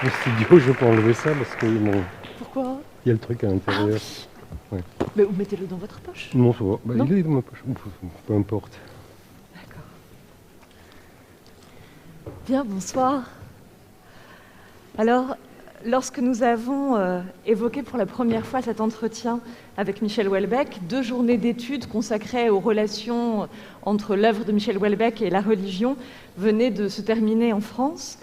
Au studio, je peux enlever ça parce que Pourquoi? il y a le truc à l'intérieur. Ah, oui. Mais vous mettez-le dans votre poche? Non, ça va. Bah, il est dans ma poche. Peu importe. D'accord. Bien, bonsoir. Alors, lorsque nous avons évoqué pour la première fois cet entretien avec Michel Houellebecq, 2 journées d'études consacrées aux relations entre l'œuvre de Michel Houellebecq et la religion venaient de se terminer en France.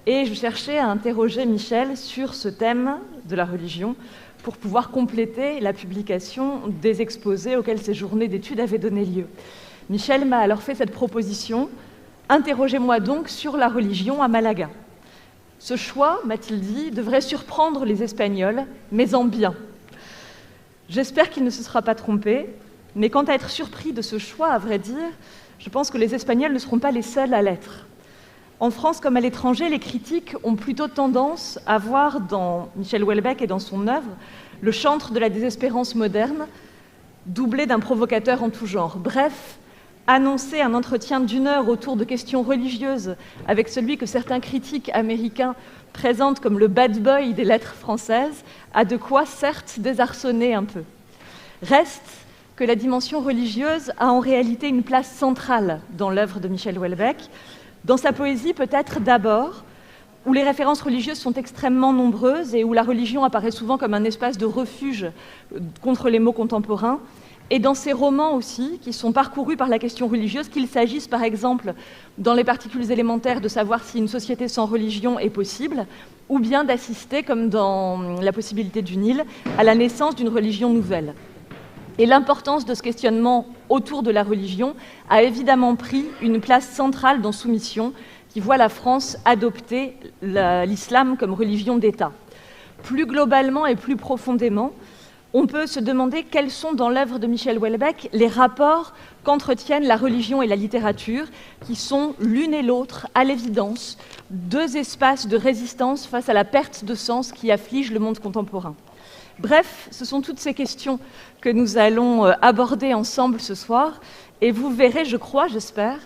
Et je cherchais à interroger Michel sur ce thème de la religion pour pouvoir compléter la publication des exposés auxquels ces journées d'études avaient donné lieu. Michel m'a alors fait cette proposition: interrogez-moi donc sur la religion à Malaga. Ce choix, m'a-t-il dit, devrait surprendre les Espagnols, mais en bien. J'espère qu'il ne se sera pas trompé, mais quant à être surpris de ce choix, à vrai dire, je pense que les Espagnols ne seront pas les seuls à l'être. En France comme à l'étranger, les critiques ont plutôt tendance à voir dans Michel Houellebecq et dans son œuvre le chantre de la désespérance moderne, doublé d'un provocateur en tout genre. Bref, annoncer un entretien d'1 heure autour de questions religieuses avec celui que certains critiques américains présentent comme le bad boy des lettres françaises a de quoi, certes, désarçonner un peu. Reste que la dimension religieuse a en réalité une place centrale dans l'œuvre de Michel Houellebecq, dans sa poésie peut-être d'abord, où les références religieuses sont extrêmement nombreuses et où la religion apparaît souvent comme un espace de refuge contre les maux contemporains, et dans ses romans aussi, qui sont parcourus par la question religieuse, qu'il s'agisse par exemple, dans les particules élémentaires, de savoir si une société sans religion est possible, ou bien d'assister, comme dans La possibilité du Nil, à la naissance d'une religion nouvelle. Et l'importance de ce questionnement autour de la religion a évidemment pris une place centrale dans Soumission, qui voit la France adopter l'islam comme religion d'État. Plus globalement et plus profondément, on peut se demander quels sont dans l'œuvre de Michel Houellebecq les rapports qu'entretiennent la religion et la littérature, qui sont l'une et l'autre, à l'évidence, 2 espaces de résistance face à la perte de sens qui afflige le monde contemporain. Bref, ce sont toutes ces questions que nous allons aborder ensemble ce soir, et vous verrez, je crois, j'espère,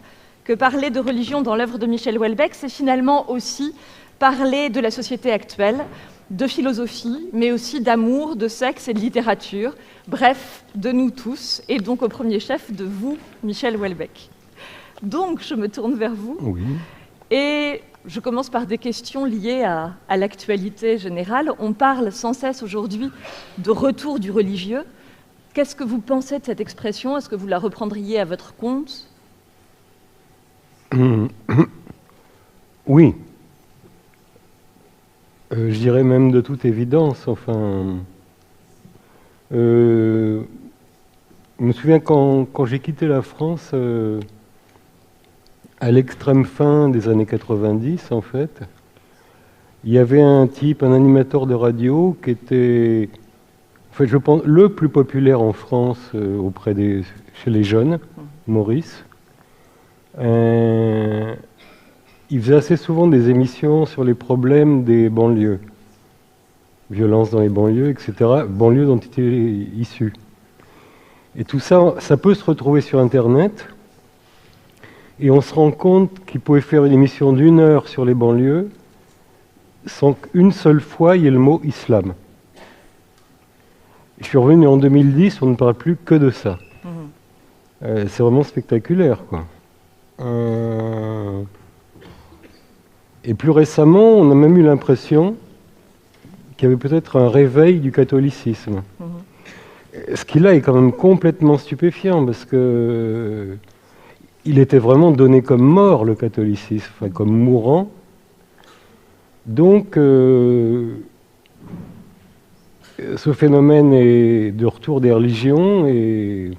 que parler de religion dans l'œuvre de Michel Houellebecq, c'est finalement aussi parler de la société actuelle, de philosophie, mais aussi d'amour, de sexe et de littérature, bref, de nous tous, et donc au premier chef de vous, Michel Houellebecq. Donc, je me tourne vers vous, Oui. Et je commence par des questions liées à l'actualité générale. On parle sans cesse aujourd'hui de retour du religieux. Qu'est-ce que vous pensez de cette expression? Est-ce que vous la reprendriez à votre compte? Oui. Je dirais même de toute évidence. Enfin, je me souviens quand j'ai quitté la France, à l'extrême fin des années 90, en fait, il y avait un type, un animateur de radio qui était, en fait, je pense, le plus populaire en France chez les jeunes, Maurice. Il faisait assez souvent des émissions sur les problèmes des banlieues, violence dans les banlieues, etc., banlieues dont il était issu. Et tout ça, ça peut se retrouver sur Internet, et on se rend compte qu'il pouvait faire une émission d'1 heure sur les banlieues sans qu'une seule fois il y ait le mot islam. Je suis revenu en 2010, on ne parle plus que de ça. C'est vraiment spectaculaire, quoi. Et plus récemment, on a même eu l'impression qu'il y avait peut-être un réveil du catholicisme. Ce qui là est quand même complètement stupéfiant, parce que il était vraiment donné comme mort, le catholicisme, enfin, comme mourant. Donc, ce phénomène est de retour des religions est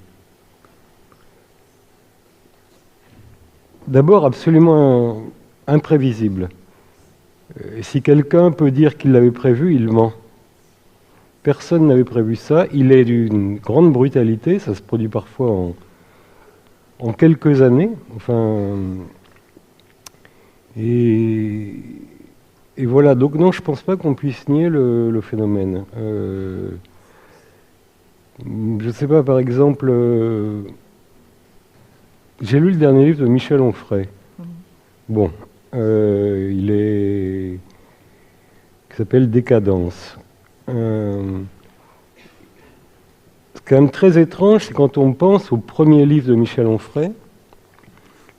d'abord absolument imprévisible. Et si quelqu'un peut dire qu'il l'avait prévu, il ment. Personne n'avait prévu ça. Il est d'une grande brutalité, ça se produit parfois en quelques années, enfin, et voilà. Donc non, je pense pas qu'on puisse nier le phénomène. Je sais pas, par exemple, j'ai lu le dernier livre de Michel Onfray, Bon, qui s'appelle Décadence. Ce qui est quand même très étrange, c'est quand on pense au premier livre de Michel Onfray.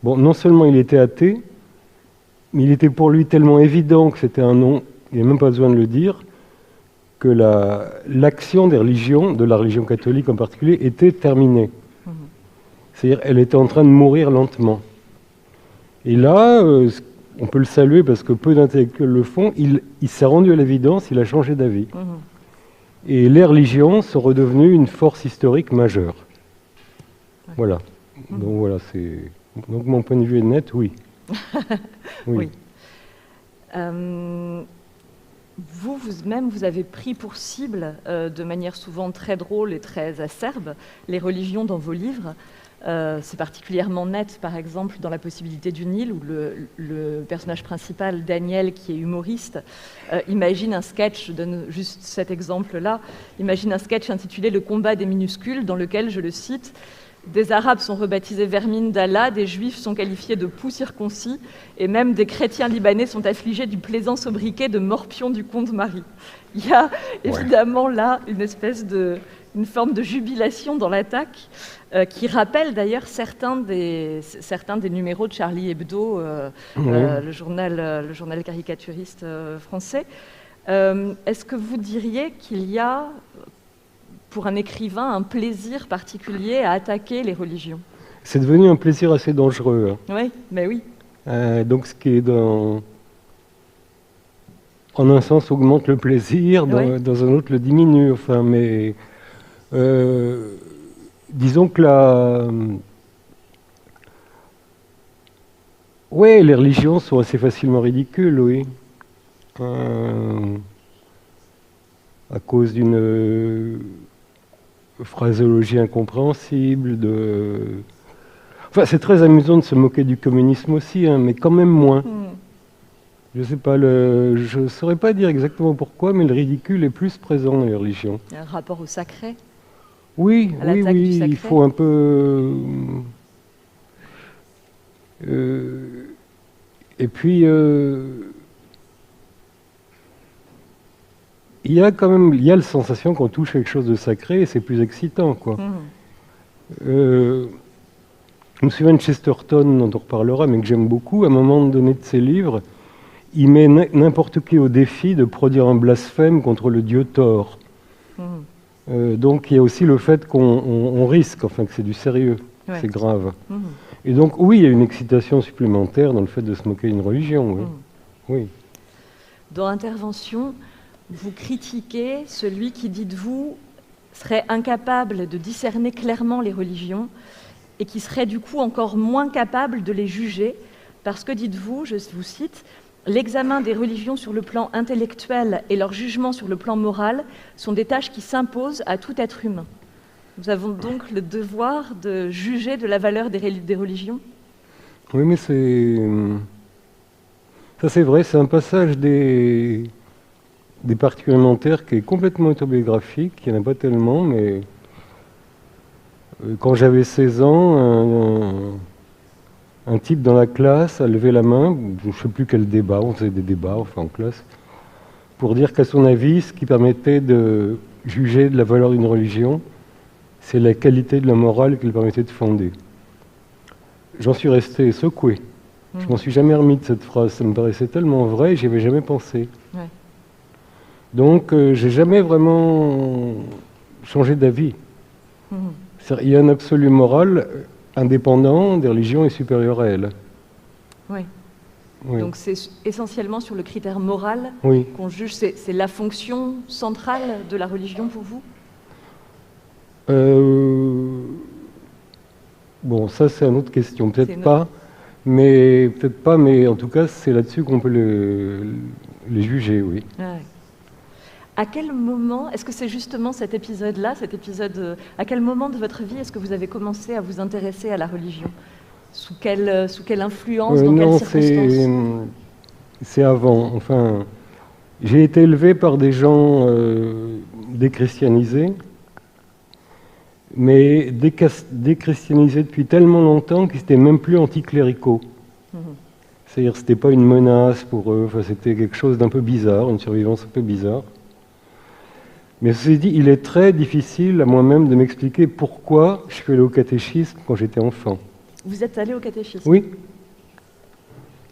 Bon, non seulement il était athée, mais il était pour lui tellement évident que c'était un nom, il n'y a même pas besoin de le dire, que l'action des religions, de la religion catholique en particulier, était terminée. C'est-à-dire elle était en train de mourir lentement. Et là, on peut le saluer parce que peu d'intellectuels le font, il s'est rendu à l'évidence, il a changé d'avis. Et les religions sont redevenues une force historique majeure. Voilà. Donc voilà, donc mon point de vue est net, oui. Oui. Vous-même, vous avez pris pour cible, de manière souvent très drôle et très acerbe, les religions dans vos livres. C'est particulièrement net, par exemple, dans La possibilité d'une île, où le personnage principal, Daniel, qui est humoriste, imagine un sketch, je donne juste cet exemple-là, imagine un sketch intitulé « Le combat des minuscules », dans lequel, je le cite, « Des Arabes sont rebaptisés vermines d'Allah, des Juifs sont qualifiés de poux circoncis, et même des chrétiens libanais sont affligés du plaisant sobriquet de morpion du comte Marie. » Il y a évidemment là une forme de jubilation dans l'attaque, qui rappelle d'ailleurs certains des numéros de Charlie Hebdo, le journal caricaturiste français. Est-ce que vous diriez qu'il y a, pour un écrivain, un plaisir particulier à attaquer les religions? C'est devenu un plaisir assez dangereux. Oui, mais oui. Donc ce qui est en un sens augmente le plaisir, dans un autre le diminue. Enfin, mais disons que les religions sont assez facilement ridicules, oui. À cause d'une phraséologie incompréhensible. Enfin, c'est très amusant de se moquer du communisme aussi, hein, mais quand même moins. Je sais pas, je ne saurais pas dire exactement pourquoi, mais le ridicule est plus présent dans les religions. Il y a un rapport au sacré. Oui, il faut un peu... et puis, il y a la sensation qu'on touche quelque chose de sacré et c'est plus excitant, quoi. Je me souviens de Chesterton, dont on reparlera, mais que j'aime beaucoup. À un moment donné de ses livres, il met n'importe qui au défi de produire un blasphème contre le dieu Thor. Donc il y a aussi le fait qu'on risque, enfin que c'est du sérieux, c'est grave. Et donc oui, il y a une excitation supplémentaire dans le fait de se moquer d'une religion. Oui. Dans Intervention, vous critiquez celui qui, dites-vous, serait incapable de discerner clairement les religions et qui serait du coup encore moins capable de les juger parce que, dites-vous, je vous cite, « L'examen des religions sur le plan intellectuel et leur jugement sur le plan moral sont des tâches qui s'imposent à tout être humain. » Nous avons donc le devoir de juger de la valeur des religions. Oui, mais ça c'est vrai, c'est un passage des parties élémentaires qui est complètement autobiographique, il n'y en a pas tellement, mais quand j'avais 16 ans, un type dans la classe a levé la main, je ne sais plus quel débat, on faisait des débats en classe, pour dire qu'à son avis, ce qui permettait de juger de la valeur d'une religion, c'est la qualité de la morale qu'il permettait de fonder. J'en suis resté secoué. Je m'en suis jamais remis de cette phrase, ça me paraissait tellement vrai, j'y avais jamais pensé. Donc, j'ai jamais vraiment changé d'avis. Il y a un absolu moral indépendant des religions et supérieur à elles. Oui. Donc c'est essentiellement sur le critère moral qu'on juge, c'est la fonction centrale de la religion pour vous? Bon, ça c'est une autre question, peut-être pas, mais en tout cas c'est là-dessus qu'on peut les juger, oui. À quel moment, est-ce que c'est justement cet épisode-là, à quel moment de votre vie est-ce que vous avez commencé à vous intéresser à la religion? Sous quelle influence, dans quelles circonstances? C'est avant. Enfin, j'ai été élevé par des gens déchristianisés, mais déchristianisés depuis tellement longtemps qu'ils n'étaient même plus anticléricaux. C'est-à-dire que c'était pas une menace pour eux, enfin, c'était quelque chose d'un peu bizarre, une survivance un peu bizarre. Mais ceci dit, il est très difficile à moi-même de m'expliquer pourquoi je suis allé au catéchisme quand j'étais enfant. Vous êtes allé au catéchisme? Oui.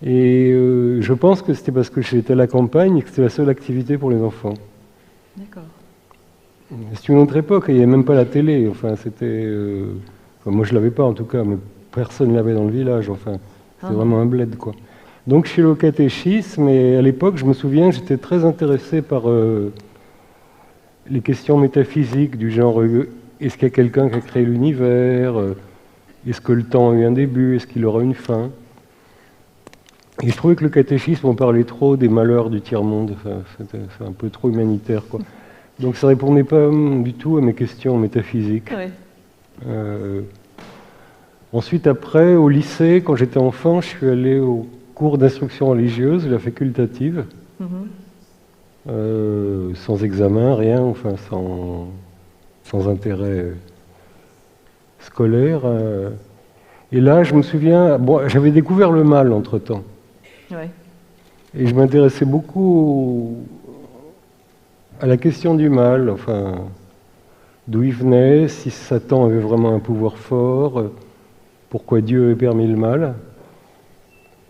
Et je pense que c'était parce que j'étais à la campagne et que c'était la seule activité pour les enfants. D'accord. C'est une autre époque, il n'y avait même pas la télé. Enfin, c'était, enfin, moi je l'avais pas en tout cas, mais personne ne l'avait dans le village. Enfin, c'était vraiment un bled, quoi. Donc je suis allé au catéchisme et à l'époque, je me souviens, j'étais très intéressé par les questions métaphysiques du genre est-ce qu'il y a quelqu'un qui a créé l'univers? Est-ce que le temps a eu un début? Est-ce qu'il aura une fin? Et je trouvais que le catéchisme, on parlait trop des malheurs du tiers-monde. Enfin, c'était un peu trop humanitaire, quoi. Donc ça ne répondait pas du tout à mes questions métaphysiques. Ouais. Ensuite, après, au lycée, quand j'étais enfant, je suis allé au cours d'instruction religieuse, la facultative, sans examen, rien, enfin sans intérêt scolaire. Et là, je me souviens, bon, j'avais découvert le mal entre-temps. Ouais. Et je m'intéressais beaucoup à la question du mal, enfin, d'où il venait, si Satan avait vraiment un pouvoir fort, pourquoi Dieu avait permis le mal.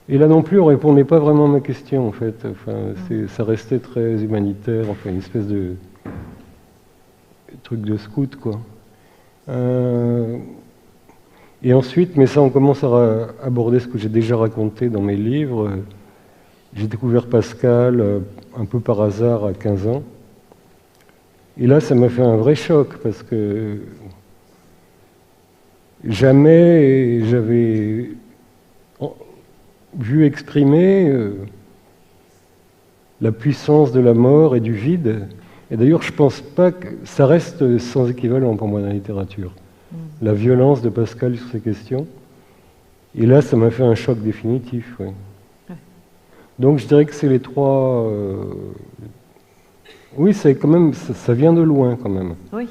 Et là non plus, on ne répondait pas vraiment à ma question, en fait. Enfin, ça restait très humanitaire, enfin, une espèce de truc de scout, quoi. Et ensuite, mais ça, on commence à aborder ce que j'ai déjà raconté dans mes livres. J'ai découvert Pascal un peu par hasard à 15 ans. Et là, ça m'a fait un vrai choc, parce que jamais j'avais vu exprimer la puissance de la mort et du vide. Et d'ailleurs, je ne pense pas que ça reste sans équivalent pour moi dans la littérature. La violence de Pascal sur ces questions. Et là, ça m'a fait un choc définitif. Ouais. Donc, je dirais que c'est les trois. Oui, c'est quand même, ça vient de loin quand même. Oui.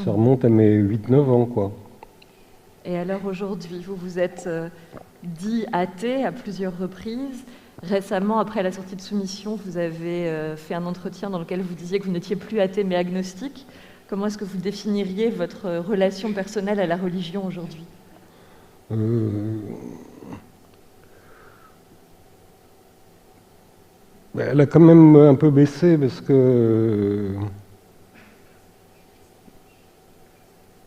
Ça remonte à mes 8-9 ans, quoi. Et alors aujourd'hui, vous vous êtes dit athée à plusieurs reprises. Récemment, après la sortie de Soumission, vous avez fait un entretien dans lequel vous disiez que vous n'étiez plus athée mais agnostique. Comment est-ce que vous définiriez votre relation personnelle à la religion aujourd'hui? Elle a quand même un peu baissé parce que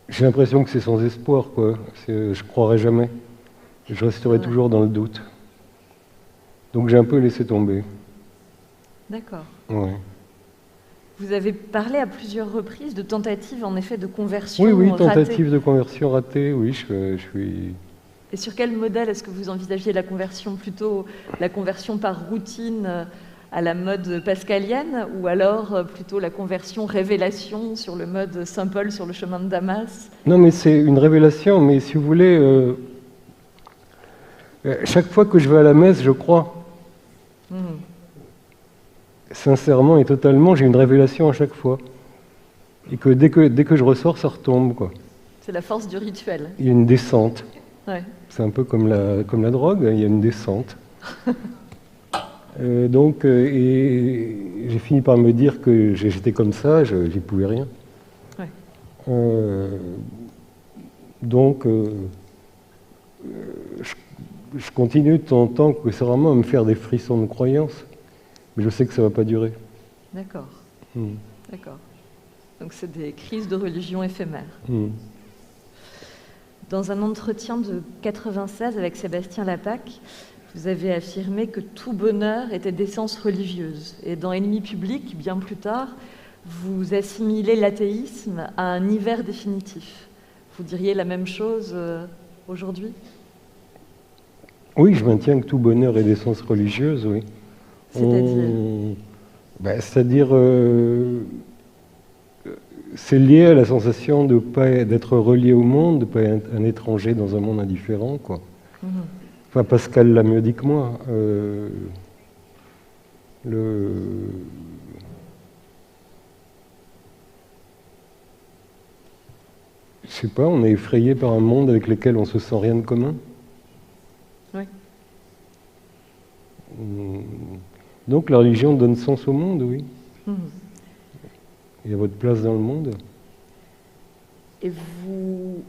j'ai l'impression que c'est sans espoir, quoi. Je croirais jamais. Je resterai toujours dans le doute. Donc j'ai un peu laissé tomber. D'accord. Ouais. Vous avez parlé à plusieurs reprises de tentatives, en effet, de conversion Oui, ratée. tentative de conversion ratée, oui, je suis... Et sur quel modèle est-ce que vous envisagiez la conversion? Plutôt la conversion par routine à la mode pascalienne, ou alors plutôt la conversion révélation sur le mode Saint Paul sur le chemin de Damas? Non, mais c'est une révélation, mais si vous voulez, chaque fois que je vais à la messe, je crois. Sincèrement et totalement, j'ai une révélation à chaque fois. Et que dès que je ressors, ça retombe, quoi. C'est la force du rituel. Il y a une descente. Ouais. C'est un peu comme la drogue, il y a une descente. Donc, et j'ai fini par me dire que j'étais comme ça, j'y pouvais rien. Ouais. Donc, je continue de temps en temps, que c'est vraiment à me faire des frissons de croyance, mais je sais que ça ne va pas durer. D'accord. D'accord. Donc c'est des crises de religion éphémères. Dans un entretien de 96 avec Sébastien Lapaque, vous avez affirmé que tout bonheur était d'essence religieuse. Et dans Ennemi public, bien plus tard, vous assimilez l'athéisme à un hiver définitif. Vous diriez la même chose aujourd'hui? Oui, je maintiens que tout bonheur est d'essence religieuse, oui. C'est-à-dire C'est-à-dire, c'est lié à la sensation de pas d'être relié au monde, de ne pas être un étranger dans un monde indifférent, quoi. Enfin, Pascal l'a mieux dit que moi. Je sais pas, on est effrayé par un monde avec lequel on se sent rien de commun. Oui. Donc la religion donne sens au monde, oui. Mhm. Et à votre place dans le monde. Et vous,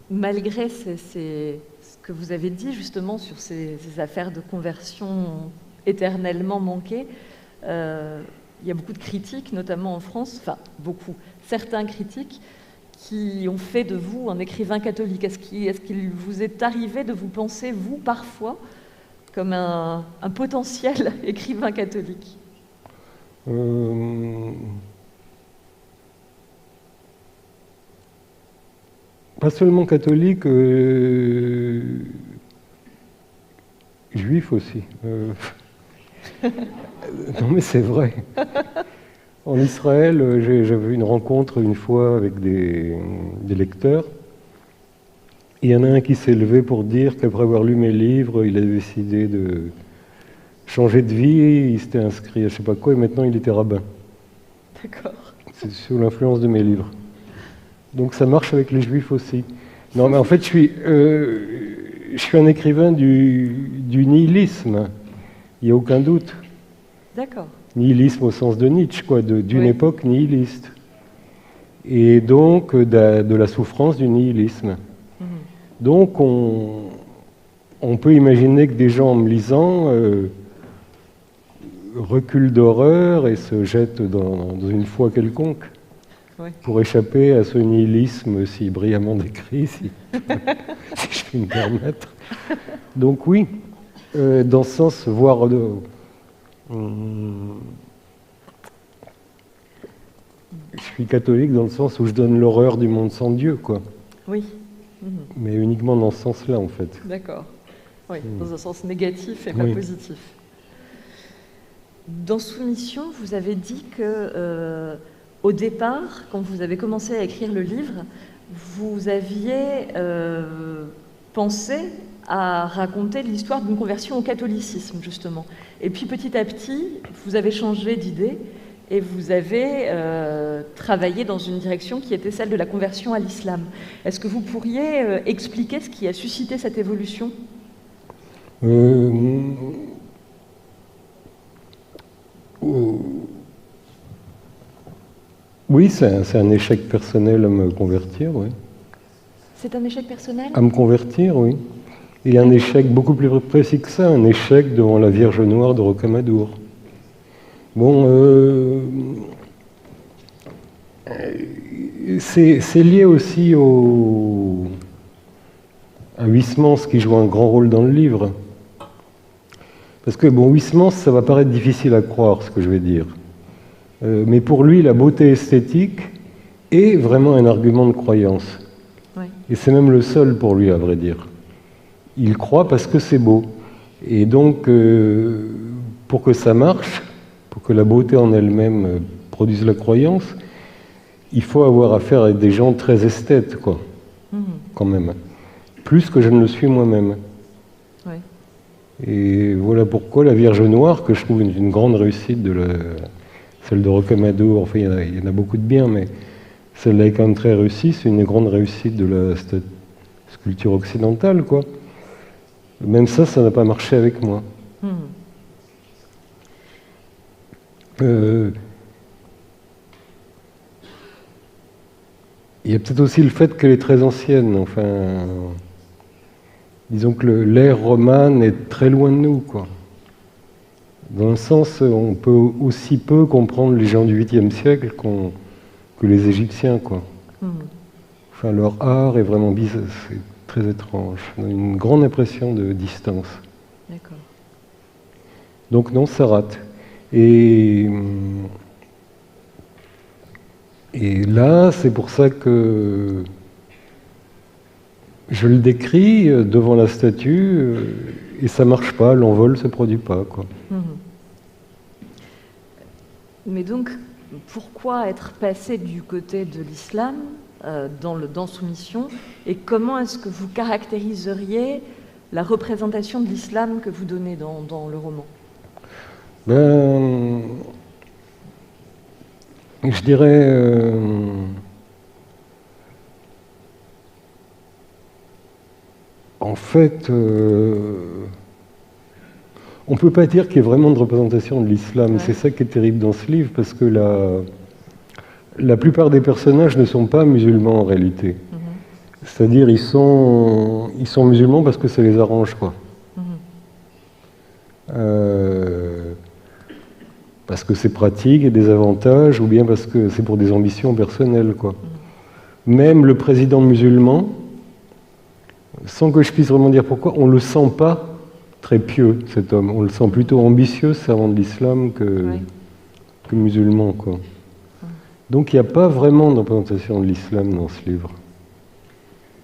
malgré ce que vous avez dit justement sur ces affaires de conversion éternellement manquées, il y a beaucoup de critiques, notamment en France, enfin beaucoup, certains critiques, qui ont fait de vous un écrivain catholique. Est-ce qu'il vous est arrivé de vous penser, vous, parfois, comme un potentiel écrivain catholique? Pas seulement catholique, juif aussi. Non mais c'est vrai. En Israël, j'avais une rencontre une fois avec des lecteurs. Et il y en a un qui s'est levé pour dire qu'après avoir lu mes livres, il a décidé de changer de vie, il s'était inscrit à je sais pas quoi et maintenant il était rabbin. D'accord. C'est sous l'influence de mes livres. Donc ça marche avec les juifs aussi. Non mais en fait je suis un écrivain du nihilisme, il n'y a aucun doute. D'accord. Nihilisme au sens de Nietzsche, quoi, d'une Oui. époque nihiliste. Et donc de la souffrance du nihilisme. Mhm. Donc on peut imaginer que des gens en me lisant reculent d'horreur et se jettent dans une foi quelconque. Oui. Pour échapper à ce nihilisme si brillamment décrit, si je puis me permettre. Donc oui, dans ce sens, voir... je suis catholique dans le sens où je donne l'horreur du monde sans Dieu, quoi. Oui. Mhm. Mais uniquement dans ce sens-là, en fait. D'accord. Oui, dans un sens négatif et pas positif. Dans Soumission, vous avez dit que, au départ, quand vous avez commencé à écrire le livre, vous aviez pensé à raconter l'histoire d'une conversion au catholicisme, justement. Et puis, petit à petit, vous avez changé d'idée et vous avez travaillé dans une direction qui était celle de la conversion à l'islam. Est-ce que vous pourriez expliquer ce qui a suscité cette évolution ? Oui, c'est un échec personnel à me convertir, oui. C'est un échec personnel ? À me convertir, oui. Et un échec beaucoup plus précis que ça, un échec devant la Vierge Noire de Rocamadour. Bon, c'est lié aussi à Huysmans qui joue un grand rôle dans le livre. Parce que, bon, Huysmans, ça va paraître difficile à croire, ce que je vais dire. Mais pour lui, la beauté esthétique est vraiment un argument de croyance. Oui. Et c'est même le seul pour lui, à vrai dire. Il croit parce que c'est beau. Et donc, pour que ça marche, pour que la beauté en elle-même produise la croyance, il faut avoir affaire à des gens très esthètes, quoi, quand même. Plus que je ne le suis moi-même. Oui. Et voilà pourquoi la Vierge Noire, que je trouve une grande réussite celle de Rocamadour, enfin il y en a beaucoup de bien, mais celle-là est quand même très réussie, c'est une grande réussite de la sculpture occidentale, quoi. Même ça n'a pas marché avec moi. Il y a peut-être aussi le fait qu'elle est très ancienne, enfin... Disons que l'ère romane est très loin de nous, quoi. Dans le sens, on peut aussi peu comprendre les gens du 8e siècle que les Égyptiens, quoi. Enfin, leur art est vraiment bizarre, c'est très étrange. On a une grande impression de distance. D'accord. Donc non, ça rate. Et là, c'est pour ça que je le décris devant la statue et ça marche pas, l'envol ne se produit pas, quoi. Mais donc, pourquoi être passé du côté de l'islam dans Soumission, et comment est-ce que vous caractériseriez la représentation de l'islam que vous donnez dans le roman ? Je dirais... en fait, on ne peut pas dire qu'il y ait vraiment de représentation de l'islam. Ouais. C'est ça qui est terrible dans ce livre, parce que la plupart des personnages ne sont pas musulmans en réalité. C'est-à-dire ils sont musulmans parce que ça les arrange, quoi. Parce que c'est pratique et des avantages, ou bien parce que c'est pour des ambitions personnelles, quoi. Même le président musulman, sans que je puisse vraiment dire pourquoi, on ne le sent pas très pieux, cet homme. On le sent plutôt ambitieux, servant de l'islam, que musulman, quoi. Donc il n'y a pas vraiment de représentation de l'islam dans ce livre.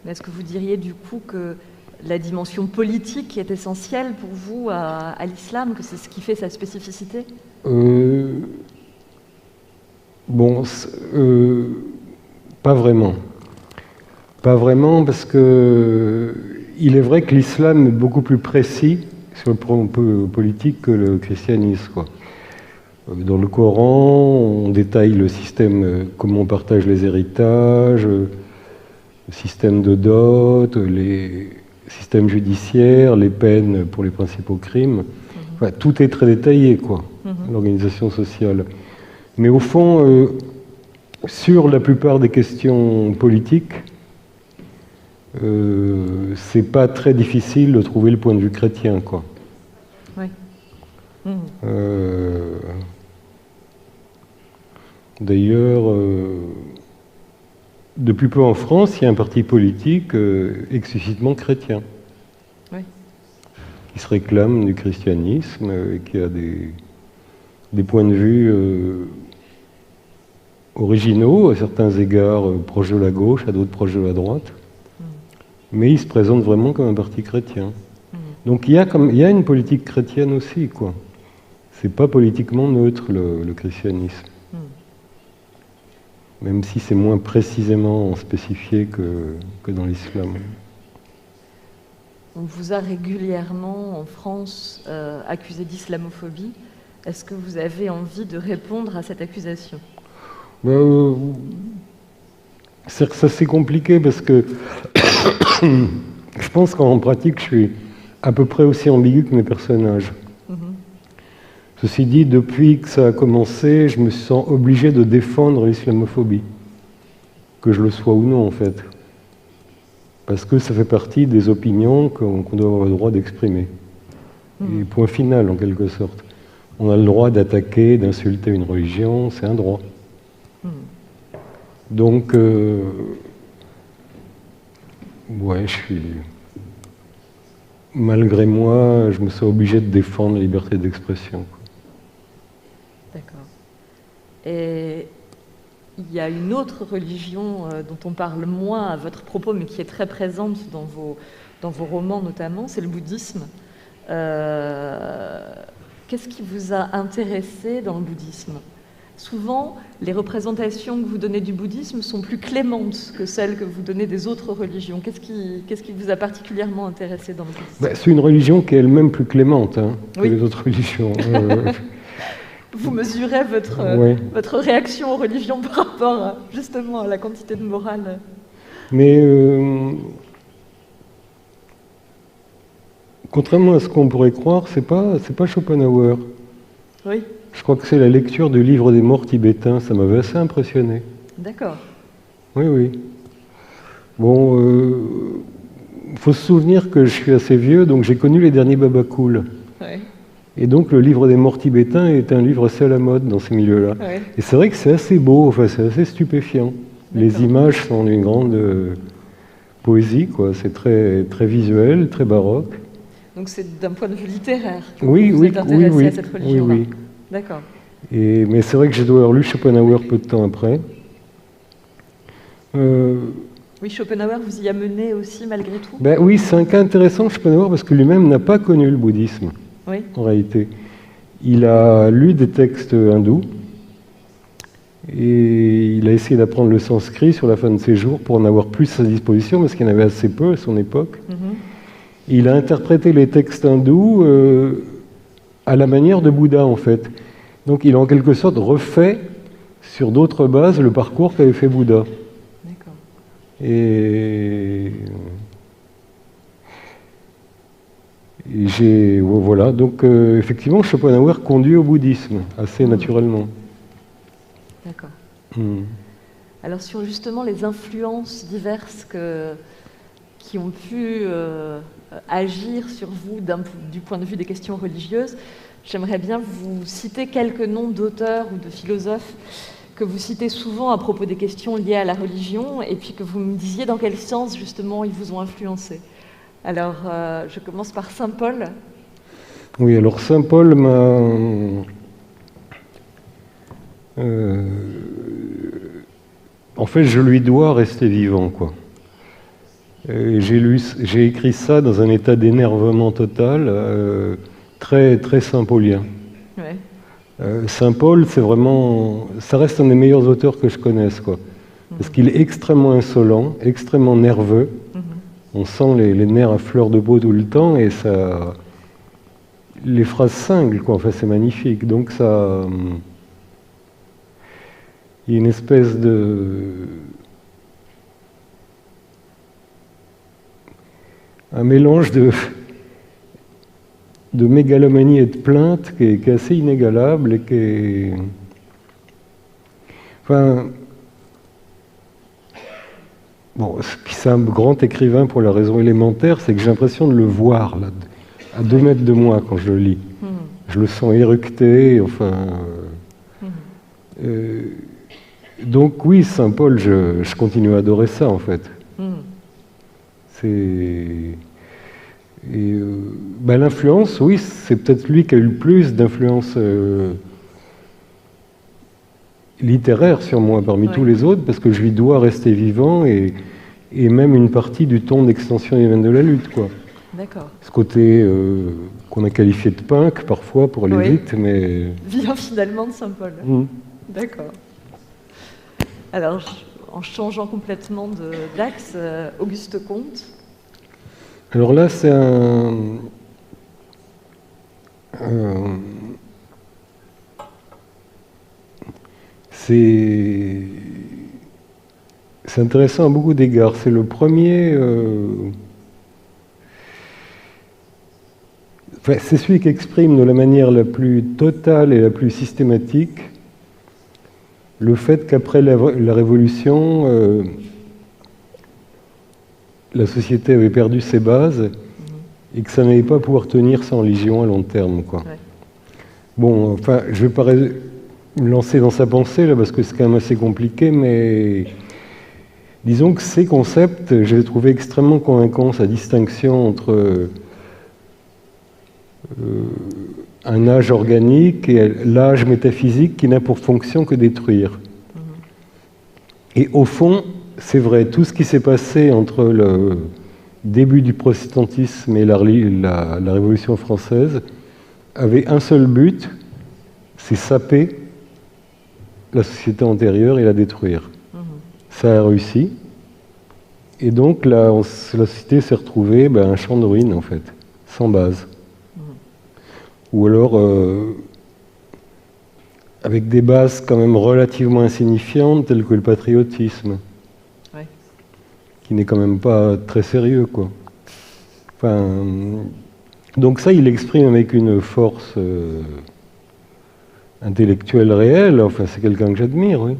Est-ce que vous diriez du coup que la dimension politique est essentielle pour vous à l'islam, que c'est ce qui fait sa spécificité? Pas vraiment. Pas vraiment, parce que il est vrai que l'islam est beaucoup plus précis sur le plan politique que le christianisme, quoi. Dans le Coran, on détaille le système, comment on partage les héritages, le système de dot, les systèmes judiciaires, les peines pour les principaux crimes. Enfin, tout est très détaillé, quoi, l'organisation sociale. Mais au fond, sur la plupart des questions politiques, c'est pas très difficile de trouver le point de vue chrétien, quoi. Oui. D'ailleurs, depuis peu en France, il y a un parti politique explicitement chrétien, qui se réclame du christianisme et qui a des points de vue originaux, à certains égards proches de la gauche, à d'autres proches de la droite. Mais il se présente vraiment comme un parti chrétien. Donc il y a une politique chrétienne aussi, quoi. C'est pas politiquement neutre, le christianisme. Même si c'est moins précisément spécifié que dans l'islam. On vous a régulièrement, en France, accusé d'islamophobie. Est-ce que vous avez envie de répondre à cette accusation? C'est que ça, c'est compliqué parce que je pense qu'en pratique, je suis à peu près aussi ambigu que mes personnages. Ceci dit, depuis que ça a commencé, je me sens obligé de défendre l'islamophobie, que je le sois ou non, en fait. Parce que ça fait partie des opinions qu'on doit avoir le droit d'exprimer. Et point final, en quelque sorte. On a le droit d'attaquer, d'insulter une religion, c'est un droit. Donc, ouais, malgré moi, je me sens obligé de défendre la liberté d'expression. D'accord. Et il y a une autre religion dont on parle moins à votre propos, mais qui est très présente dans vos romans notamment, c'est le bouddhisme. Qu'est-ce qui vous a intéressé dans le bouddhisme? Souvent, les représentations que vous donnez du bouddhisme sont plus clémentes que celles que vous donnez des autres religions. Qu'est-ce qui vous a particulièrement intéressé dans le bouddhisme? C'est une religion qui est elle-même plus clémente que les autres religions. Vous mesurez votre réaction aux religions par rapport justement à la quantité de morale. Mais contrairement à ce qu'on pourrait croire, c'est pas Schopenhauer. Oui. Je crois que c'est la lecture du livre des morts tibétains, ça m'avait assez impressionné. D'accord. Oui, oui. Bon, faut se souvenir que je suis assez vieux, donc j'ai connu les derniers Babacool. Ouais. Et donc le livre des morts tibétains est un livre assez à la mode dans ces milieux-là. Ouais. Et c'est vrai que c'est assez beau, enfin c'est assez stupéfiant. Les images sont d'une grande poésie, quoi. C'est très, très visuel, très baroque. Donc c'est d'un point de vue littéraire que vous êtes intéressé à cette religion-là. Oui. D'accord. Mais c'est vrai que j'ai dû avoir lu Schopenhauer peu de temps après. Oui, Schopenhauer vous y a mené aussi malgré tout. Ben oui, c'est un cas intéressant, Schopenhauer, parce que lui-même n'a pas connu le bouddhisme, en réalité. Il a lu des textes hindous, et il a essayé d'apprendre le sanskrit sur la fin de ses jours pour en avoir plus à sa disposition, parce qu'il y en avait assez peu à son époque. Il a interprété les textes hindous à la manière de Bouddha, en fait. Donc il a en quelque sorte refait, sur d'autres bases, le parcours qu'avait fait Bouddha. D'accord. Et Voilà, donc effectivement, Schopenhauer conduit au bouddhisme, assez naturellement. D'accord. Alors sur justement les influences diverses qui ont pu agir sur vous du point de vue des questions religieuses, j'aimerais bien vous citer quelques noms d'auteurs ou de philosophes que vous citez souvent à propos des questions liées à la religion, et puis que vous me disiez dans quel sens justement ils vous ont influencé. Alors, je commence par Saint Paul. Oui, alors Saint Paul m'a... en fait, je lui dois rester vivant, quoi. J'ai écrit ça dans un état d'énervement total, très, très saint-paulien. Ouais. Saint Paul, c'est vraiment... Ça reste un des meilleurs auteurs que je connaisse, quoi. Parce qu'il est extrêmement insolent, extrêmement nerveux. On sent les nerfs à fleur de peau tout le temps, et ça... Les phrases cinglent, quoi. Enfin, c'est magnifique. Donc ça... Il y a une espèce un mélange de mégalomanie et de plainte qui est assez inégalable et qui est... Enfin... Bon, c'est un grand écrivain pour la raison élémentaire, c'est que j'ai l'impression de le voir, là, à 2 mètres de moi quand je le lis. Je le sens éructé, enfin... donc oui, Saint Paul, je continue à adorer ça, en fait. C'est... l'influence, oui, c'est peut-être lui qui a eu le plus d'influence littéraire sur moi parmi tous les autres, parce que je lui dois rester vivant et même une partie du ton d'extension des veines de la lutte, quoi. D'accord. Ce côté qu'on a qualifié de punk parfois pour aller vite, mais... Vient finalement de Saint Paul. D'accord. Alors, en changeant complètement d'axe, Auguste Comte. Alors là, c'est c'est intéressant à beaucoup d'égards. C'est le premier... Enfin, c'est celui qui exprime de la manière la plus totale et la plus systématique le fait qu'après la Révolution, la société avait perdu ses bases et que ça n'allait pas pouvoir tenir sans religion à long terme, quoi. Ouais. Bon, enfin, je ne vais pas me lancer dans sa pensée, là, parce que c'est quand même assez compliqué, mais disons que ces concepts, je les ai trouvés extrêmement convaincants, sa distinction entre un âge organique et l'âge métaphysique qui n'a pour fonction que détruire. Et au fond, c'est vrai, tout ce qui s'est passé entre le début du protestantisme et la Révolution française avait un seul but, c'est saper la société antérieure et la détruire. Ça a réussi. Et donc la société s'est retrouvée un champ de ruines, en fait, sans base. Ou alors avec des bases quand même relativement insignifiantes, telles que le patriotisme, qui n'est quand même pas très sérieux, quoi. Enfin, donc ça, il l'exprime avec une force intellectuelle réelle. Enfin, c'est quelqu'un que j'admire, oui.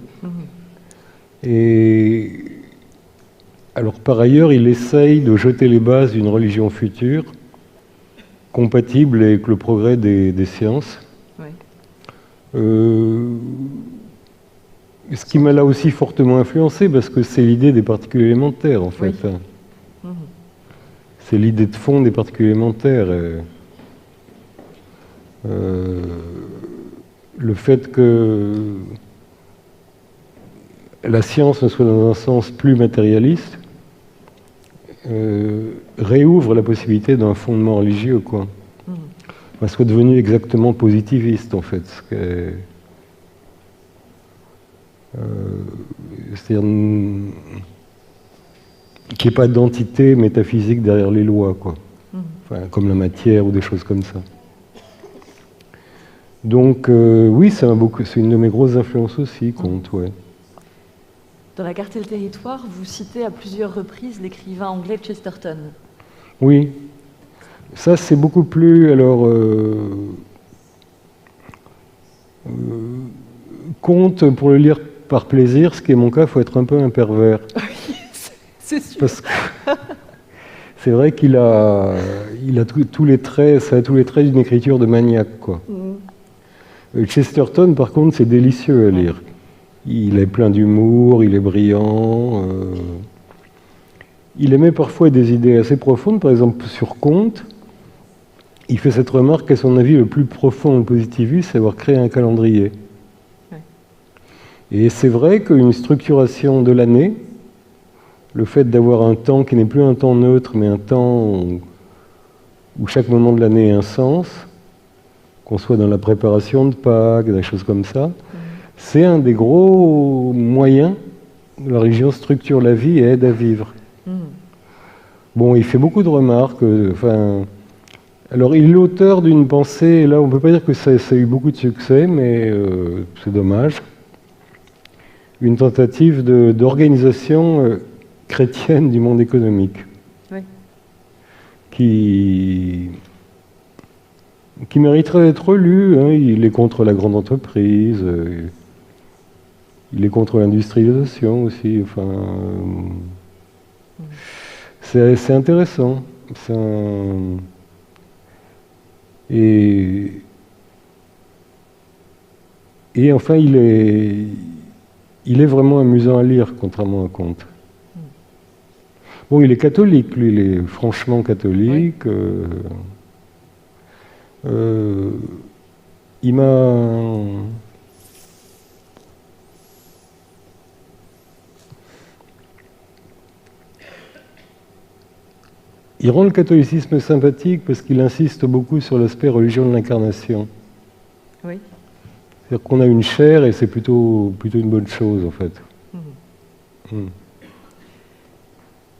Et alors, par ailleurs, il essaye de jeter les bases d'une religion future, compatible avec le progrès des sciences. Ce qui m'a là aussi fortement influencé, parce que c'est l'idée des particules élémentaires, en fait. C'est l'idée de fond des particules élémentaires. Le fait que la science ne soit dans un sens plus matérialiste réouvre la possibilité d'un fondement religieux, quoi. Soit devenu exactement positiviste, en fait. C'est-à-dire qu'il n'y ait pas d'entité métaphysique derrière les lois, quoi. Enfin, comme la matière ou des choses comme ça. Donc, oui, c'est une de mes grosses influences aussi, Comte, ouais. Dans La Carte et le territoire, vous citez à plusieurs reprises l'écrivain anglais Chesterton. Oui. Ça, c'est beaucoup plus... Alors, conte, pour le lire par plaisir, ce qui est mon cas, il faut être un peu un pervers. C'est sûr. Parce que c'est vrai qu'il a, tous les traits, ça a tous les traits d'une écriture de maniaque, quoi. Chesterton, par contre, c'est délicieux à lire. Il est plein d'humour, il est brillant. Il émet parfois des idées assez profondes, par exemple sur Comte. Il fait cette remarque qu'à son avis, le plus profond au positivisme, c'est avoir créé un calendrier. Ouais. Et c'est vrai qu'une structuration de l'année, le fait d'avoir un temps qui n'est plus un temps neutre, mais un temps où chaque moment de l'année a un sens, qu'on soit dans la préparation de Pâques, des choses comme ça, c'est un des gros moyens de la religion structure la vie et aide à vivre. Bon, il fait beaucoup de remarques. Alors, il est l'auteur d'une pensée, et là, on ne peut pas dire que ça a eu beaucoup de succès, mais c'est dommage. Une tentative d'organisation chrétienne du monde économique. Oui. Qui mériterait d'être lu. Hein. Il est contre la grande entreprise, il est contre l'industrialisation aussi. Enfin, c'est intéressant. Et enfin, il est vraiment amusant à lire, contrairement à Comte. Bon, il est catholique, lui, il est franchement catholique. Oui. Il rend le catholicisme sympathique parce qu'il insiste beaucoup sur l'aspect religion de l'incarnation. Oui. C'est-à-dire qu'on a une chair et c'est plutôt une bonne chose, en fait.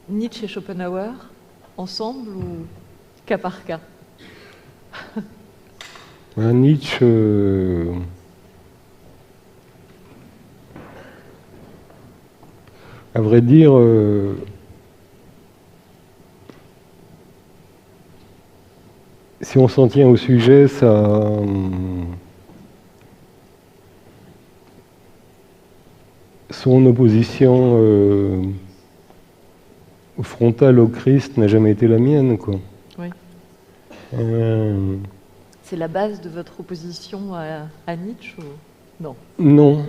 Nietzsche et Schopenhauer, ensemble ou cas par cas? Nietzsche... à vrai dire... si on s'en tient au sujet, son opposition frontale au Christ n'a jamais été la mienne, quoi. Oui. C'est la base de votre opposition à Nietzsche ou... Non. Non.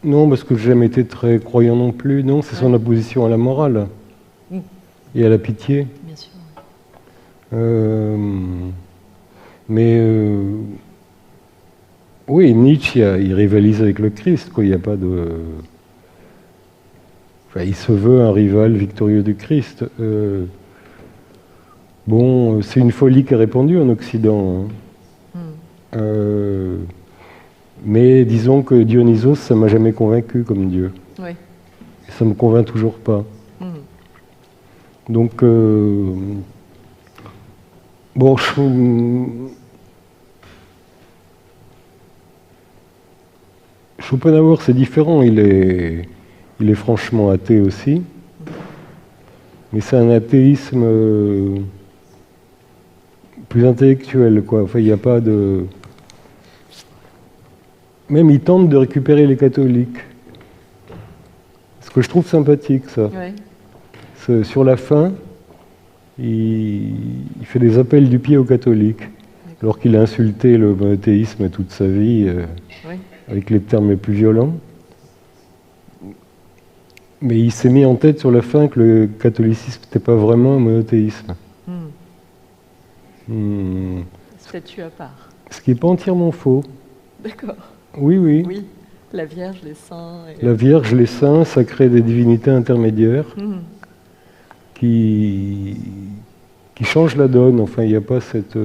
Non, parce que je n'ai jamais été très croyant non plus. Non, c'est son opposition à la morale et à la pitié. Bien sûr. Mais oui, Nietzsche, il rivalise avec le Christ, quoi. Il n'y a pas de... Enfin, il se veut un rival victorieux du Christ. Bon, c'est une folie qui est répandue en Occident. Hein. Mais disons que Dionysos, ça m'a jamais convaincu comme Dieu. Oui. Et ça me convainc toujours pas. Donc, bon, Schopenhauer, c'est différent. Il est franchement athée aussi. Mais c'est un athéisme plus intellectuel, quoi. Enfin, il n'y a pas de... Même il tente de récupérer les catholiques. Ce que je trouve sympathique, ça. Oui. Sur la fin, il fait des appels du pied aux catholiques, alors qu'il a insulté le monothéisme toute sa vie, oui, avec les termes les plus violents. Mais il s'est mis en tête sur la fin que le catholicisme n'était pas vraiment un monothéisme. Statut à part. Ce qui n'est pas entièrement faux. D'accord. Oui, oui. Oui, la Vierge, les saints... La Vierge, les saints, ça crée des divinités intermédiaires qui changent la donne. Enfin, il n'y a pas cette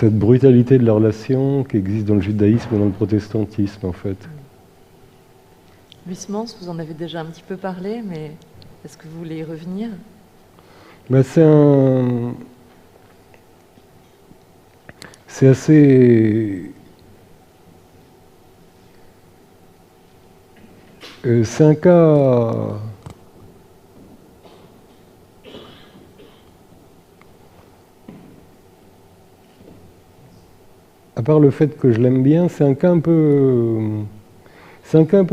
brutalité de la relation qui existe dans le judaïsme et dans le protestantisme, en fait. Huysmans, vous en avez déjà un petit peu parlé, mais est-ce que vous voulez y revenir? C'est assez... c'est un cas part le fait que je l'aime bien, c'est un cas un peu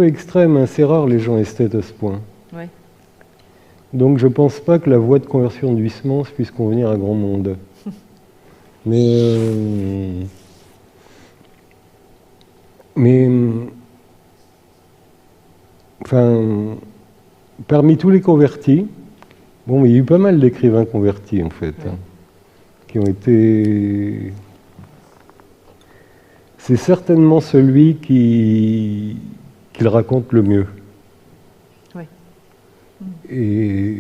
extrême, hein. C'est rare les gens esthètes à ce point. Ouais. Donc je pense pas que la voie de conversion de Huysmans puisse convenir à grand monde. Mais enfin, parmi tous les convertis, bon, il y a eu pas mal d'écrivains convertis en fait, hein, qui ont été. C'est certainement celui qui le raconte le mieux. Oui. Et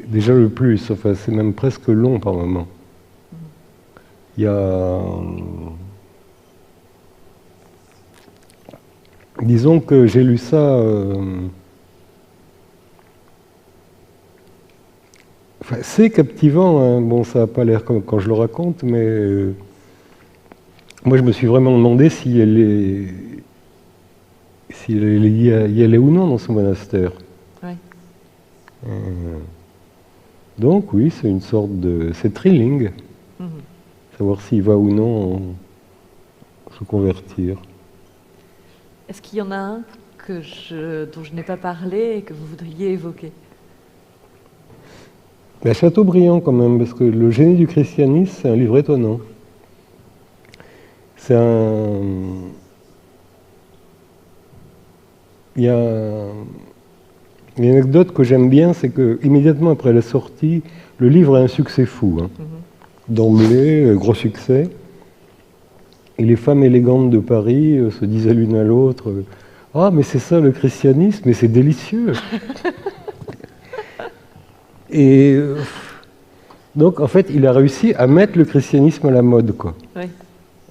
déjà le plus, enfin c'est même presque long par moment. Il y a... Disons que j'ai lu ça... Enfin, c'est captivant, hein. Bon, ça n'a pas l'air comme quand je le raconte, mais... Moi, je me suis vraiment demandé si elle y allait ou non dans son monastère. Ouais. Donc, oui, c'est une sorte de... C'est thrilling. Savoir s'il va ou non se convertir. Est-ce qu'il y en a un dont je n'ai pas parlé et que vous voudriez évoquer? Ben, Chateaubriand, quand même, parce que Le génie du christianisme, c'est un livre étonnant. C'est un... Il y a une anecdote que j'aime bien, c'est que immédiatement après la sortie, le livre a un succès fou. Hein. D'emblée, gros succès. Et les femmes élégantes de Paris se disaient l'une à l'autre « Ah, mais c'est ça le christianisme, mais c'est délicieux !» Et donc, en fait, il a réussi à mettre le christianisme à la mode, quoi. Oui.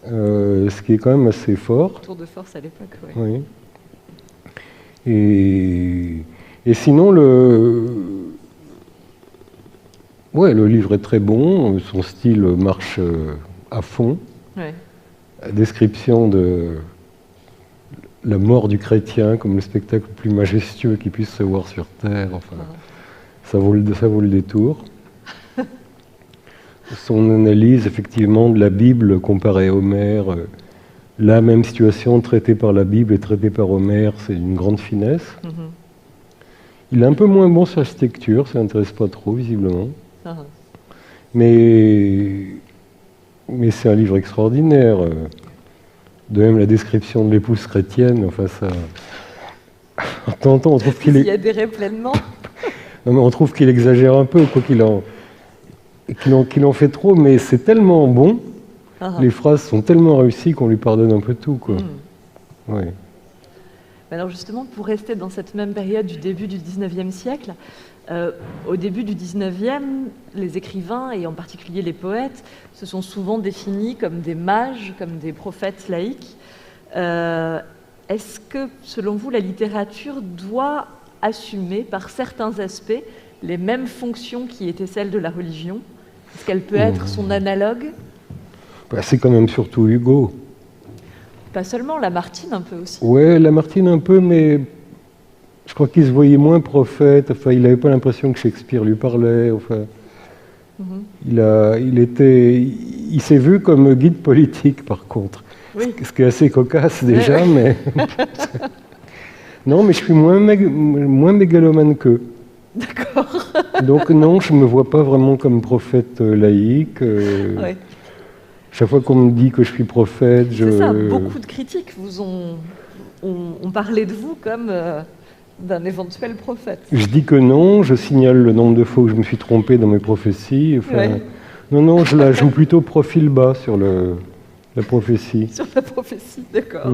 Ce qui est quand même assez fort. Tour de force à l'époque, oui. Oui. Et sinon, le livre est très bon, son style marche à fond. Ouais. La description de la mort du chrétien comme le spectacle le plus majestueux qui puisse se voir sur Terre, enfin, ça vaut le détour. Son analyse, effectivement, de la Bible comparée à Homère, la même situation traitée par la Bible et traitée par Homère, c'est une grande finesse. Il est un peu moins bon sur l'architecture, ça n'intéresse pas trop, visiblement. Mais c'est un livre extraordinaire. De même, la description de l'épouse chrétienne, enfin ça... De temps en temps, on trouve qu'il y adhérait pleinement. Non, mais on trouve qu'il exagère un peu, quoi qu'il en fait trop, mais c'est tellement bon, les phrases sont tellement réussies qu'on lui pardonne un peu tout, quoi. Ouais. Alors justement, pour rester dans cette même période du début du XIXe siècle, au début du XIXe, les écrivains, et en particulier les poètes, se sont souvent définis comme des mages, comme des prophètes laïcs. Est-ce que, selon vous, la littérature doit assumer, par certains aspects, les mêmes fonctions qui étaient celles de la religion? Est-ce qu'elle peut être son analogue? C'est quand même surtout Hugo. Pas seulement, Lamartine un peu aussi. Ouais, Lamartine un peu, mais je crois qu'il se voyait moins prophète. Enfin, il n'avait pas l'impression que Shakespeare lui parlait. Enfin, il s'est vu comme guide politique, par contre. Oui. Ce qui est assez cocasse déjà, mais... Non, mais je suis moins mégalomane qu'eux. D'accord. Donc non, je ne me vois pas vraiment comme prophète laïque. Ouais. Chaque fois qu'on me dit que je suis prophète, C'est ça, beaucoup de critiques vous ont parlé de vous comme d'un éventuel prophète. Je dis que non, je signale le nombre de fois où je me suis trompé dans mes prophéties. Enfin, non, je la joue plutôt profil bas sur la prophétie. Sur la prophétie, d'accord.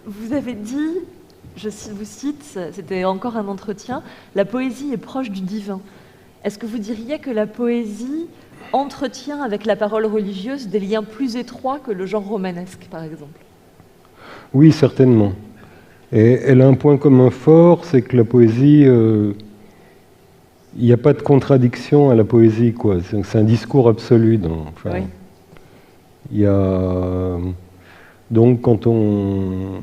Vous avez dit, je vous cite, c'était encore un entretien, la poésie est proche du divin. Est-ce que vous diriez que la poésie entretient avec la parole religieuse des liens plus étroits que le genre romanesque, par exemple? Oui, certainement. Et elle a un point commun fort, c'est que la poésie, il n'y a pas de contradiction à la poésie, quoi. C'est un discours absolu. Enfin, il y a... Donc quand on...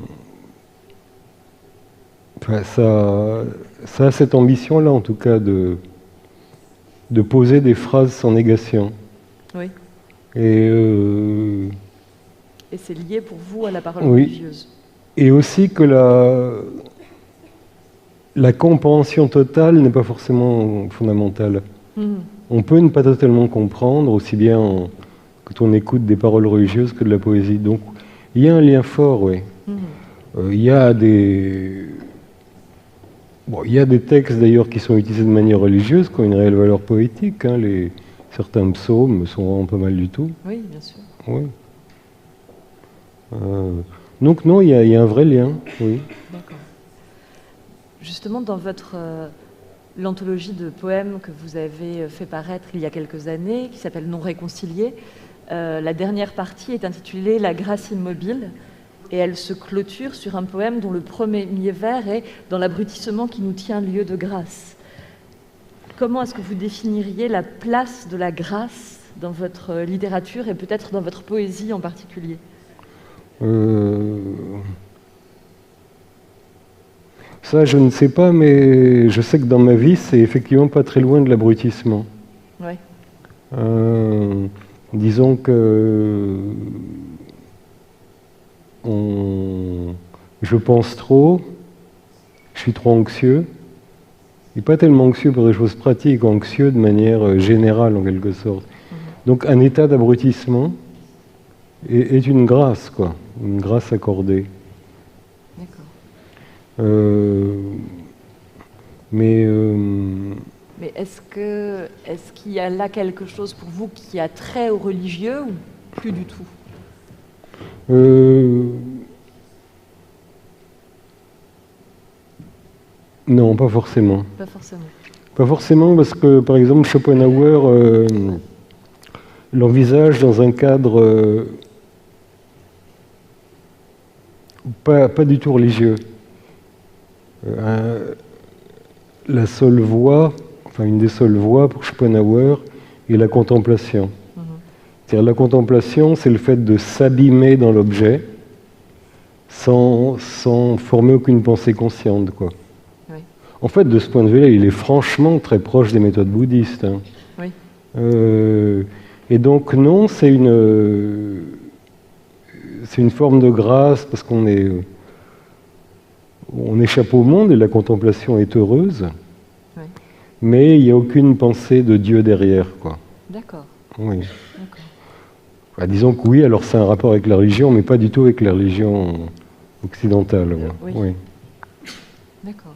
Enfin, ça a cette ambition-là, en tout cas, de poser des phrases sans négation. Oui. Et c'est lié pour vous à la parole oui. religieuse. Et aussi que la compréhension totale n'est pas forcément fondamentale. On peut ne pas totalement comprendre, aussi bien quand on écoute des paroles religieuses que de la poésie. Donc il y a un lien fort, oui. Il y a des textes d'ailleurs qui sont utilisés de manière religieuse, qui ont une réelle valeur poétique. Hein. Certains psaumes sont vraiment pas mal du tout. Oui, bien sûr. Oui. Donc non, il y a un vrai lien, oui. D'accord. Justement, dans votre l'anthologie de poèmes que vous avez fait paraître il y a quelques années, qui s'appelle Non réconciliés, la dernière partie est intitulée La grâce immobile, et elle se clôture sur un poème dont le premier vers est « Dans l'abrutissement qui nous tient lieu de grâce ». Comment est-ce que vous définiriez la place de la grâce dans votre littérature et peut-être dans votre poésie en particulier ? Ça, je ne sais pas, mais je sais que dans ma vie, c'est effectivement pas très loin de l'abrutissement. Oui. Disons que je pense trop, je suis trop anxieux, et pas tellement anxieux pour des choses pratiques, anxieux de manière générale en quelque sorte. Donc un état d'abrutissement est une grâce, quoi, une grâce accordée. D'accord. Mais est-ce qu'il y a là quelque chose pour vous qui a trait au religieux ou plus du tout ? Non, pas forcément. Pas forcément. Pas forcément parce que, par exemple, Schopenhauer l'envisage dans un cadre pas du tout religieux. La seule voie, enfin une des seules voies pour Schopenhauer est la contemplation. C'est-à-dire la contemplation, c'est le fait de s'abîmer dans l'objet sans former aucune pensée consciente, quoi. Oui. En fait, de ce point de vue-là, il est franchement très proche des méthodes bouddhistes. Hein. Oui. Et donc non, c'est une forme de grâce parce qu'on échappe au monde et la contemplation est heureuse. Oui. Mais il n'y a aucune pensée de Dieu derrière, quoi. D'accord. Oui. D'accord. Bah, disons que oui, alors c'est un rapport avec la religion, mais pas du tout avec la religion occidentale. Oui. Oui. D'accord.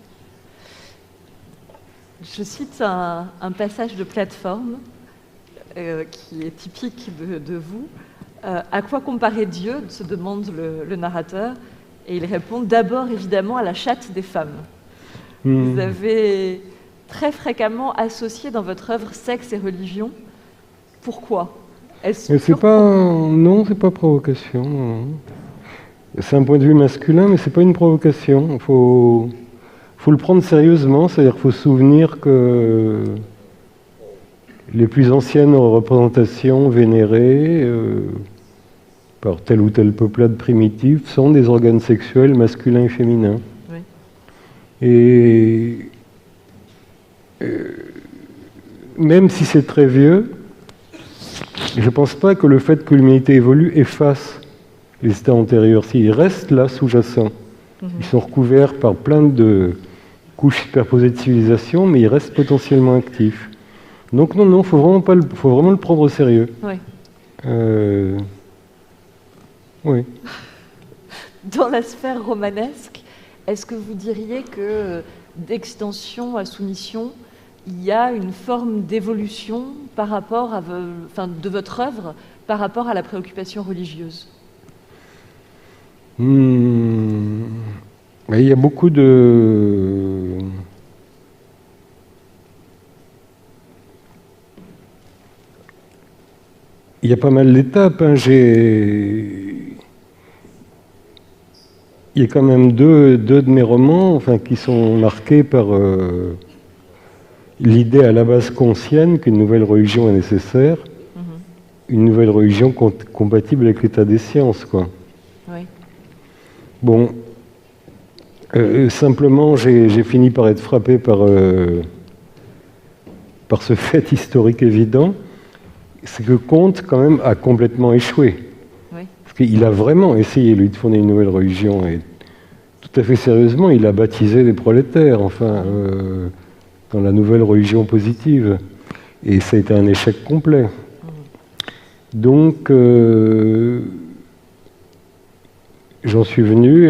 Je cite un passage de Plateforme qui est typique de vous. À quoi comparer Dieu se demande le narrateur, et il répond d'abord évidemment à la chatte des femmes. Vous avez très fréquemment associé dans votre œuvre sexe et religion. Pourquoi ? C'est pas provocation. Non. C'est un point de vue masculin, mais c'est pas une provocation. Il faut le prendre sérieusement, c'est-à-dire qu'il faut se souvenir que les plus anciennes représentations vénérées par telle ou telle peuplade primitive sont des organes sexuels masculins et féminins. Oui. Et même si c'est très vieux, je ne pense pas que le fait que l'humanité évolue efface les états antérieurs. Ils restent là, sous-jacents. Ils sont recouverts par plein de couches superposées de civilisation, mais ils restent potentiellement actifs. Donc non, faut vraiment le prendre au sérieux. Oui. Oui. Dans la sphère romanesque, est-ce que vous diriez que d'extension à soumission, il y a une forme d'évolution par rapport à de votre œuvre par rapport à la préoccupation religieuse ? Il y a beaucoup de... Il y a pas mal d'étapes. Hein. Il y a quand même deux de mes romans qui sont marqués par l'idée à la base consciente qu'une nouvelle religion est nécessaire, une nouvelle religion compatible avec l'état des sciences, quoi. Oui. Bon, simplement, j'ai fini par être frappé par ce fait historique évident. c'est que Comte, quand même, a complètement échoué. Oui. Parce qu'il a vraiment essayé, lui, de fonder une nouvelle religion. Et tout à fait sérieusement, il a baptisé les prolétaires, enfin, dans la nouvelle religion positive. Et ça a été un échec complet. Donc, j'en suis venu,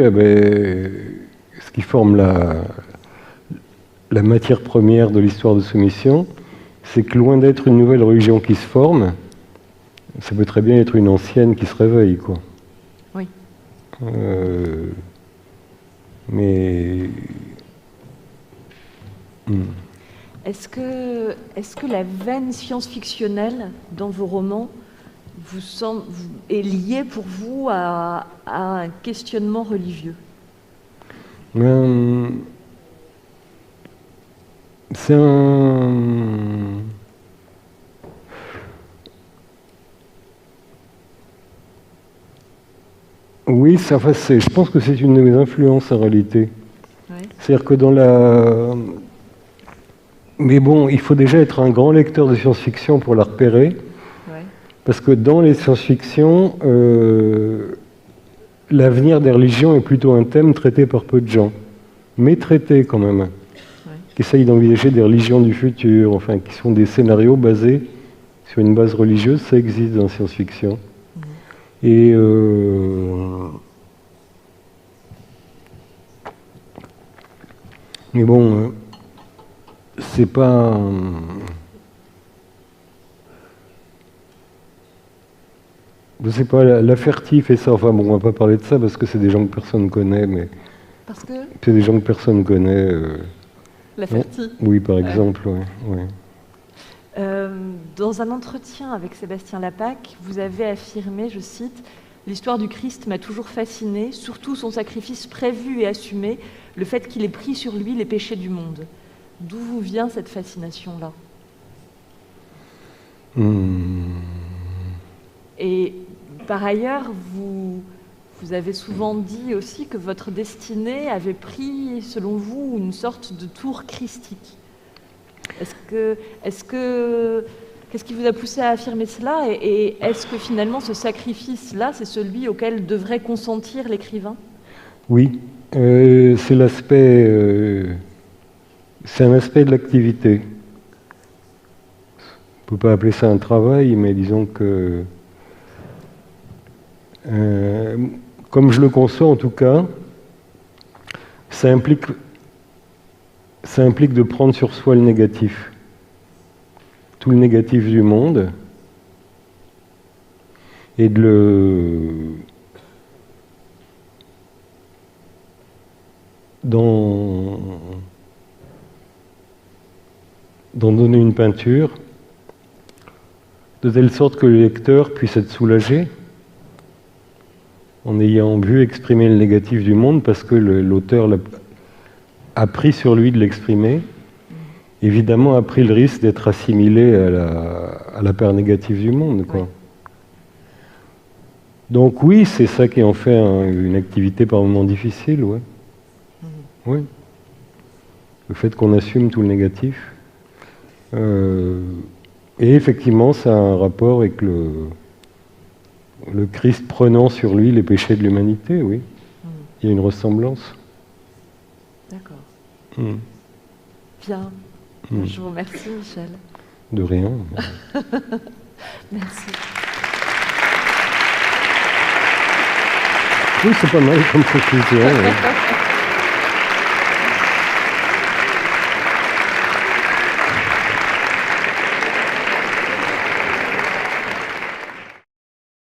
ce qui forme la matière première de l'histoire de soumission, c'est que loin d'être une nouvelle religion qui se forme, ça peut très bien être une ancienne qui se réveille, quoi. Oui. Mais... Est-ce que la veine science-fictionnelle dans vos romans est liée pour vous à un questionnement religieux? C'est un... Oui, je pense que c'est une de mes influences en réalité. Oui. C'est-à-dire que dans la... Mais bon, il faut déjà être un grand lecteur de science-fiction pour la repérer. Oui. Parce que dans les science-fiction, l'avenir des religions est plutôt un thème traité par peu de gens. Mais traité quand même. Oui. Qui essayent d'envisager des religions du futur, enfin, qui sont des scénarios basés sur une base religieuse, ça existe dans la science-fiction. Et mais bon, c'est pas... Je sais pas, la Ferti fait ça, enfin bon, on va pas parler de ça parce que c'est des gens que personne connaît, mais... Parce que c'est des gens que personne connaît. La Ferti. Oui, par exemple, oui. Ouais. Dans un entretien avec Sébastien Lapac, vous avez affirmé, je cite, « L'histoire du Christ m'a toujours fasciné, surtout son sacrifice prévu et assumé, le fait qu'il ait pris sur lui les péchés du monde. » D'où vous vient cette fascination-là? Et par ailleurs, vous avez souvent dit aussi que votre destinée avait pris, selon vous, une sorte de tour christique. Qu'est-ce qui vous a poussé à affirmer cela? Et est-ce que finalement ce sacrifice-là, c'est celui auquel devrait consentir l'écrivain? Oui, c'est l'aspect... c'est un aspect de l'activité. On ne peut pas appeler ça un travail, mais disons que... comme je le conçois en tout cas, ça implique de prendre sur soi le négatif. Tout le négatif du monde, et d'en donner une peinture, de telle sorte que le lecteur puisse être soulagé en ayant vu exprimer le négatif du monde, parce que l'auteur a pris sur lui de l'exprimer, évidemment a pris le risque d'être assimilé à la part négative du monde, quoi. Oui. Donc oui, c'est ça qui en fait une activité par moments difficile, ouais. Oui. Le fait qu'on assume tout le négatif. Et effectivement, ça a un rapport avec le Christ prenant sur lui les péchés de l'humanité, oui. Il y a une ressemblance. D'accord. Bien. Je vous remercie, Michel. De rien. Merci. Oui, c'est pas mal comme conclusion.